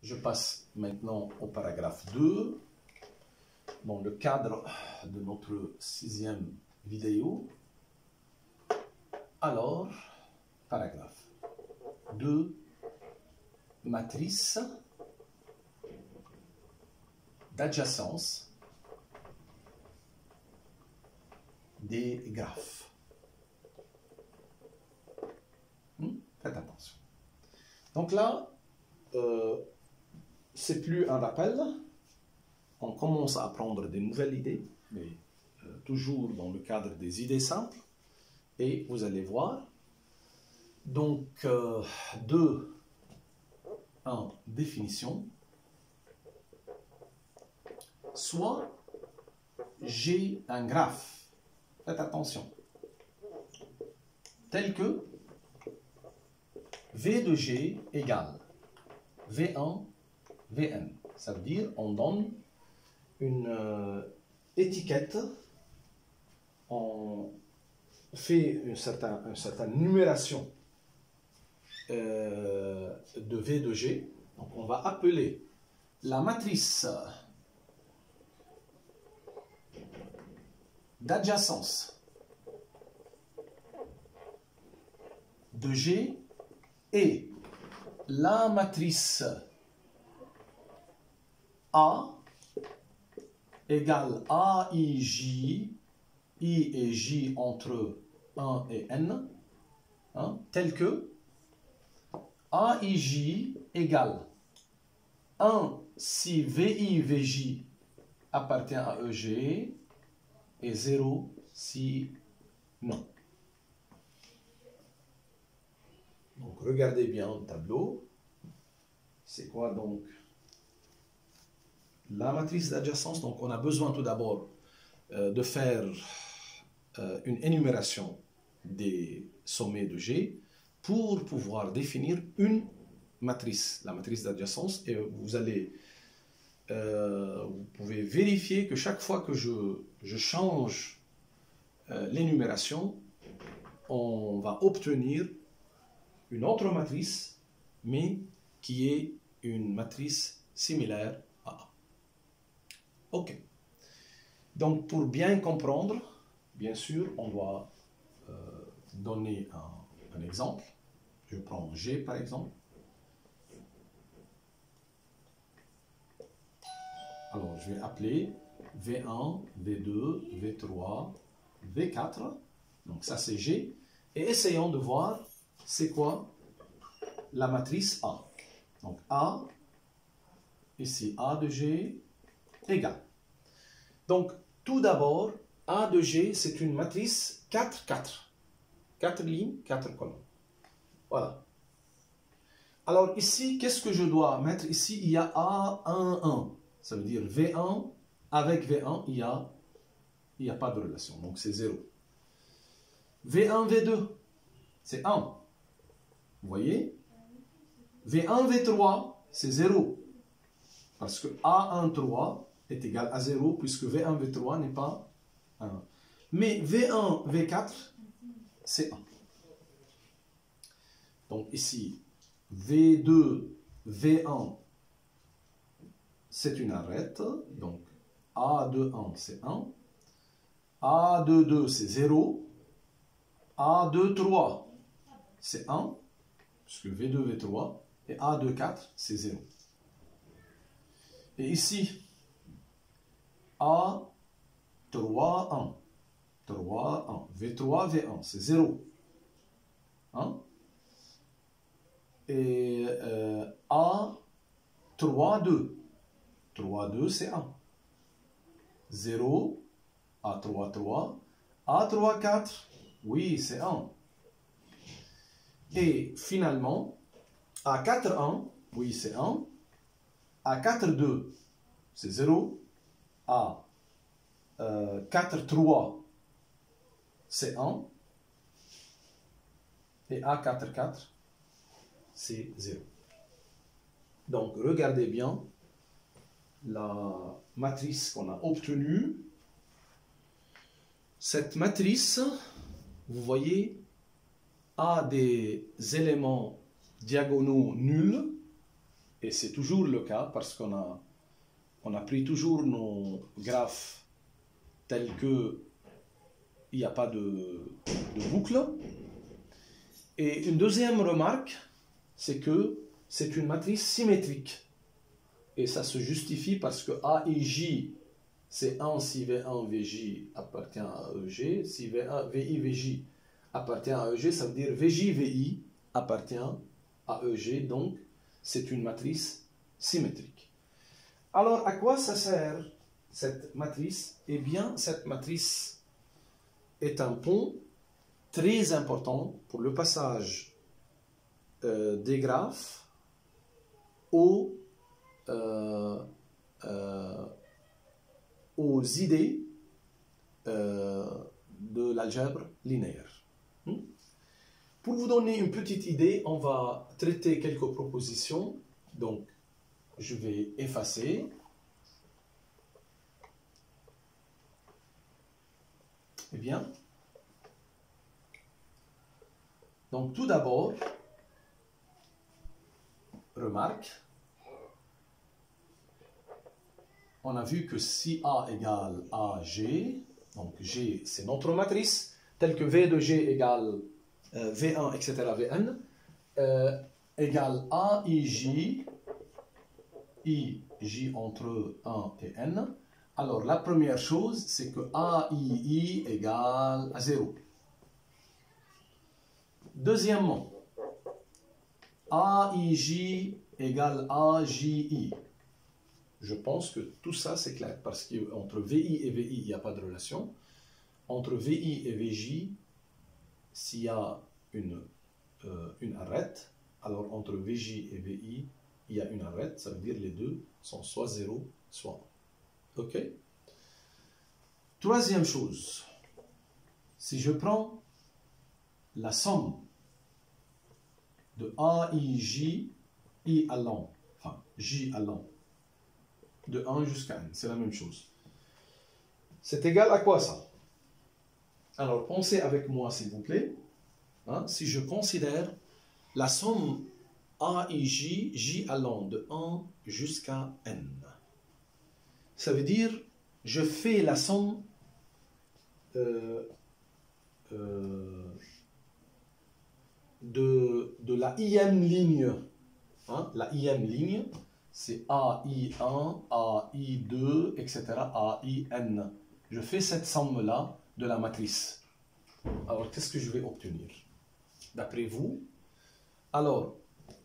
Je passe maintenant au paragraphe 2, dans le cadre de notre 6e vidéo. Alors, paragraphe 2, matrice d'adjacence des graphes. Faites attention. Donc là, c'est plus un rappel. On commence à apprendre des nouvelles idées, mais toujours dans le cadre des idées simples. Et vous allez voir. Donc, 2 en définition. Soit j'ai un graphe, faites attention, tel que V de G égale V1, Vn. Ça veut dire on donne une étiquette, on fait une certaine numération de V de G. Donc on va appeler la matrice d'adjacence de G et la matrice A égale AIJ, I et J entre 1 et N, tel que AIJ égale 1 si VI, VJ appartient à EG et 0 si non. Donc regardez bien le tableau. C'est quoi donc la matrice d'adjacence? Donc on a besoin tout d'abord de faire une énumération des sommets de G pour pouvoir définir une matrice, la matrice d'adjacence, et vous pouvez vérifier que chaque fois que je change l'énumération, on va obtenir une autre matrice, mais qui est une matrice similaire à A. Ok. Donc, pour bien comprendre, bien sûr, on doit donner un exemple. Je prends G par exemple. Alors, je vais appeler V1, V2, V3, V4. Donc, ça, c'est G. Et essayons de voir c'est quoi la matrice A. Donc, A, ici, A de G, égale. Donc, tout d'abord, A de G, c'est une matrice 4, 4. 4 lignes, 4 colonnes. Voilà. Alors, ici, qu'est-ce que je dois mettre? Ici, il y a A1, 1. Ça veut dire V1 avec V1, il n'y a pas de relation. Donc, c'est 0. V1, V2, c'est 1. Vous voyez? V1, V3, c'est 0. Parce que A1, 3 est égal à 0, puisque V1, V3 n'est pas 1. Mais V1, V4, c'est 1. Donc ici, V2, V1, c'est une arête. Donc A2, 1, c'est 1. A2, 2, c'est 0. A2, 3, c'est 1. Puisque V2, V3, et A2, 4, c'est 0. Et ici, A3, 1. 3, 1. V3, V1, c'est 0. Et A3, 2. 3, 2, c'est 1. 0. A3, 3. A3, 4. Oui, c'est 1. Et finalement, A4, 1. Oui, c'est 1. A4, 2. C'est 0. A4, 3. C'est 1. Et A4, 4. C'est 0. Donc, regardez bien la matrice qu'on a obtenue. Cette matrice, vous voyez, a des éléments diagonaux nuls et c'est toujours le cas parce on a pris toujours nos graphes tels que il n'y a pas de boucle. Et une deuxième remarque, c'est que c'est une matrice symétrique. Et ça se justifie parce que A et J, c'est 1 si V1, Vj appartient à EG. Si V1, VI, Vj appartient à EG, ça veut dire Vj, Vi appartient à EG. Donc, c'est une matrice symétrique. Alors, à quoi ça sert cette matrice? Eh bien, cette matrice est un pont très important pour le passage des graphes aux idées de l'algèbre linéaire. Pour vous donner une petite idée, on va traiter quelques propositions. Donc, je vais effacer. Eh bien, donc tout d'abord, remarque, on a vu que si A égale AG, donc G c'est notre matrice, telle que V de G égale V1, etc., Vn, égale AIJ, IJ entre 1 et N. Alors la première chose, c'est que AII égale à 0. Deuxièmement, AIJ égale AJI. Je pense que tout ça c'est clair, parce qu'entre VI et VI, il n'y a pas de relation. Entre VI et VJ, s'il y a une arête, alors entre VJ et VI, il y a une arête, ça veut dire les deux sont soit 0, soit 1. Ok? Troisième chose, si je prends la somme de AIJ, I allant, enfin J allant, de 1 jusqu'à N, c'est la même chose. C'est égal à quoi ça? Alors pensez avec moi s'il vous plaît. Si je considère la somme AIJ, J allant de 1 jusqu'à N, ça veut dire je fais la somme de la ième ligne. La ième ligne, c'est AI1, AI2, etc., AIN. Je fais cette somme-là de la matrice. Alors, qu'est-ce que je vais obtenir? D'après vous, alors,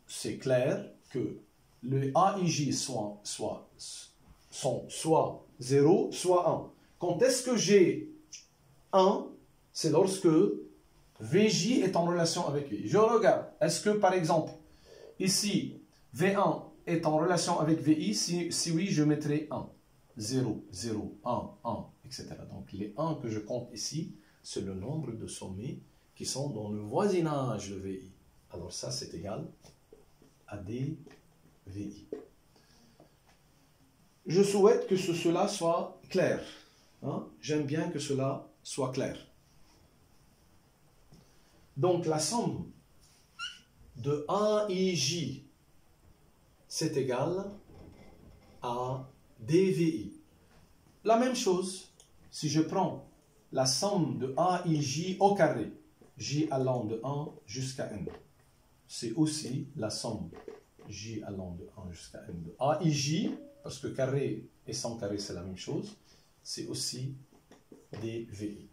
c'est clair que le AIJ sont soit 0, soit 1. Quand est-ce que j'ai 1? C'est lorsque VJ est en relation avec VI. Je regarde. Est-ce que, par exemple, ici, V1 est en relation avec VI? Si oui, je mettrai 1. 0, 0, 1, 1, etc. Donc, les 1 que je compte ici, c'est le nombre de sommets qui sont dans le voisinage de VI. Alors, ça, c'est égal à dVI. Je souhaite que cela soit clair. J'aime bien que cela soit clair. Donc, la somme de AIJ, c'est égal à dVI. La même chose, si je prends la somme de AIJ au carré, J allant de 1 jusqu'à N, c'est aussi la somme J allant de 1 jusqu'à N de AIJ, parce que carré et sans carré, c'est la même chose, c'est aussi dVI.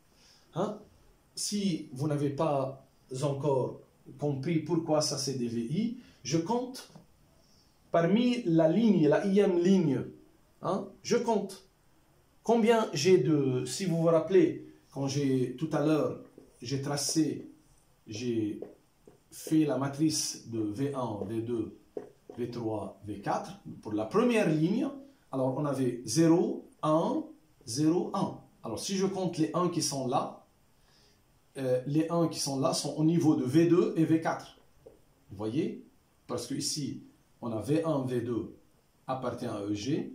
Si vous n'avez pas encore compris pourquoi ça c'est dVI, je compte parmi la ligne, la ième ligne, je compte combien j'ai de, si vous vous rappelez, quand tout à l'heure, j'ai fait la matrice de V1, V2, V3, V4, pour la première ligne, alors on avait 0, 1, 0, 1. Alors si je compte les 1 qui sont là, les 1 qui sont là sont au niveau de V2 et V4. Vous voyez? Parce que ici, on a V1, V2 appartient à EG,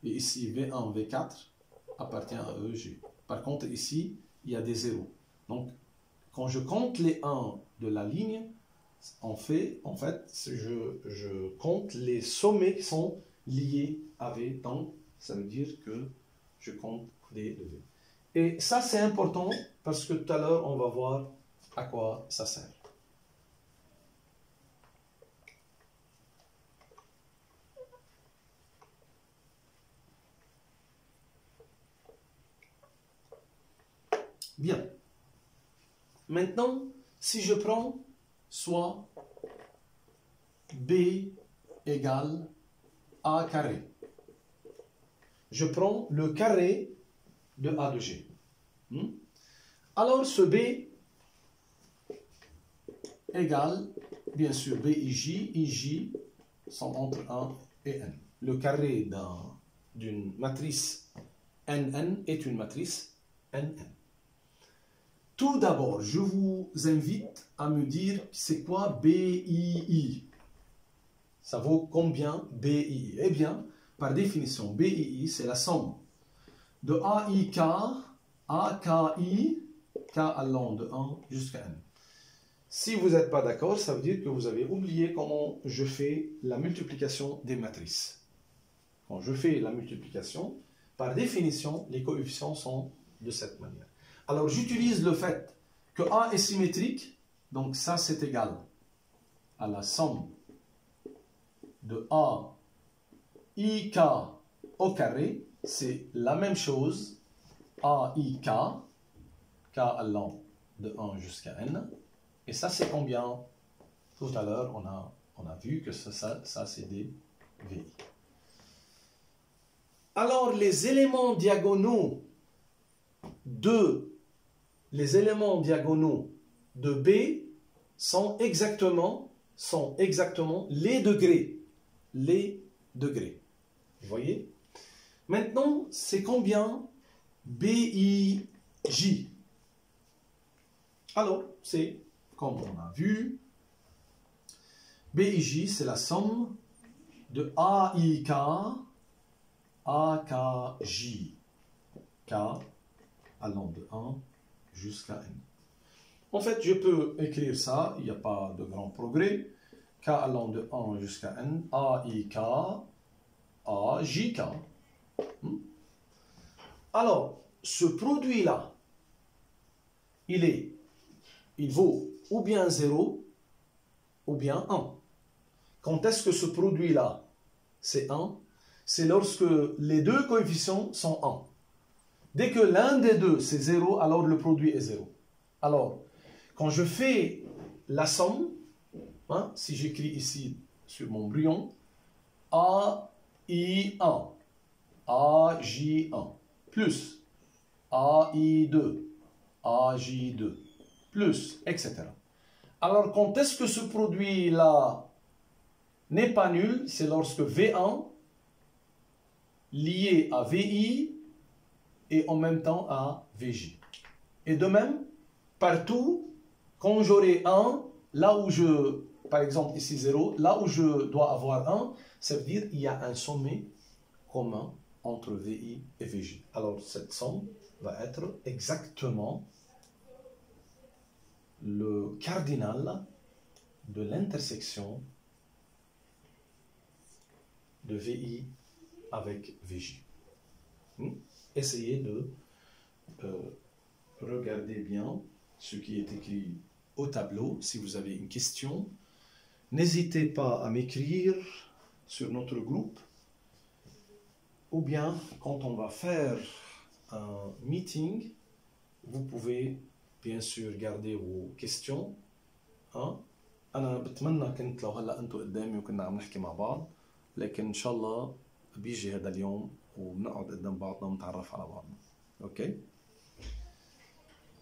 et ici V1, V4 appartient à EG. Par contre, ici, il y a des zéros. Donc, quand je compte les 1 de la ligne, en fait, je compte les sommets qui sont liés à V. Donc, ça veut dire que je compte des de V. Et ça, c'est important parce que tout à l'heure, on va voir à quoi ça sert. Bien. Maintenant, si je prends soit B égale A carré, je prends le carré de A de G. Alors, ce B égale, bien sûr, B et J sont entre 1 et N. Le carré d'une matrice NN est une matrice NN. Tout d'abord, je vous invite à me dire c'est quoi BII. Ça vaut combien BII? Eh bien, par définition, BII, c'est la somme de AIK, AKI, K allant de 1 jusqu'à N. Si vous n'êtes pas d'accord, ça veut dire que vous avez oublié comment je fais la multiplication des matrices. Quand je fais la multiplication, par définition, les coefficients sont de cette manière. Alors, j'utilise le fait que A est symétrique, donc ça, c'est égal à la somme de A, IK au carré, c'est la même chose, AIK, K allant de 1 jusqu'à N, et ça, c'est combien? Tout à l'heure, on a vu que ça c'est des VI. Alors, les éléments diagonaux de B sont exactement les degrés. Les degrés. Vous voyez? Maintenant, c'est combien BIJ? Alors, c'est, comme on a vu, BIJ, c'est la somme de AIK, AKJ, K allant de 1 jusqu'à N. En fait, je peux écrire ça, il n'y a pas de grand progrès. K allant de 1 jusqu'à N, AIK, AJK. Alors, ce produit-là, il vaut ou bien 0 ou bien 1. Quand est-ce que ce produit-là, c'est 1? C'est lorsque les deux coefficients sont 1. Dès que l'un des deux, c'est 0, alors le produit est 0. Alors, quand je fais la somme, si j'écris ici sur mon brouillon, AI1, AJ1, plus AI2, AJ2, plus, etc. Alors, quand est-ce que ce produit-là n'est pas nul? C'est lorsque V1 lié à VI et en même temps à VJ. Et de même, partout, quand j'aurai 1, là où par exemple ici 0, là où je dois avoir 1, ça veut dire qu'il y a un sommet commun entre VI et VJ. Alors cette somme va être exactement le cardinal de l'intersection de VI avec VJ. Essayez de regarder bien ce qui est écrit au tableau. Si vous avez une question, n'hésitez pas à m'écrire sur notre groupe, ou bien quand on va faire un meeting, vous pouvez bien sûr garder vos questions. أنا بتمنى كنت لو هلا أنتوا قدامي وكنا عم نحكي مع بعض، لكن إن شاء الله بيجي هذا اليوم وبنقعد قدام بعضنا ونتعرف على بعضنا. OK?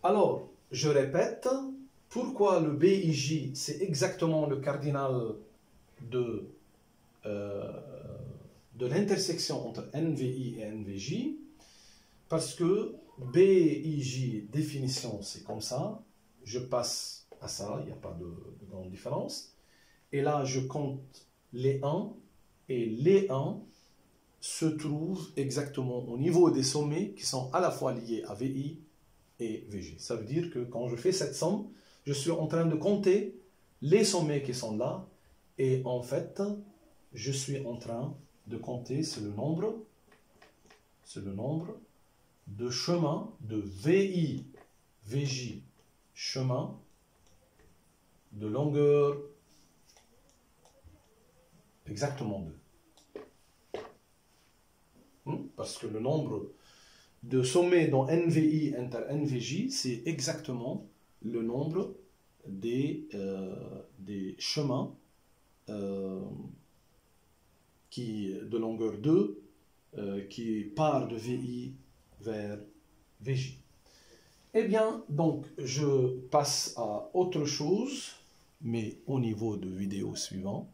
Alors, je répète, pourquoi le BIJ, c'est exactement le cardinal de l'intersection entre NVI et NVJ, parce que BIJ, définition, c'est comme ça, je passe à ça, il n'y a pas de grande différence, et là, je compte les 1, et les 1 se trouvent exactement au niveau des sommets qui sont à la fois liés à VI et VJ. Ça veut dire que quand je fais cette somme, je suis en train de compter les sommets qui sont là, et en fait, je suis en train de compter, c'est le nombre de chemins de VI, VJ, chemin de longueur exactement 2. Parce que le nombre de sommets dans NVI inter NVJ, c'est exactement le nombre des chemins de longueur 2 qui part de VI vers VJ. Eh bien, donc, je passe à autre chose, mais au niveau de vidéo suivant.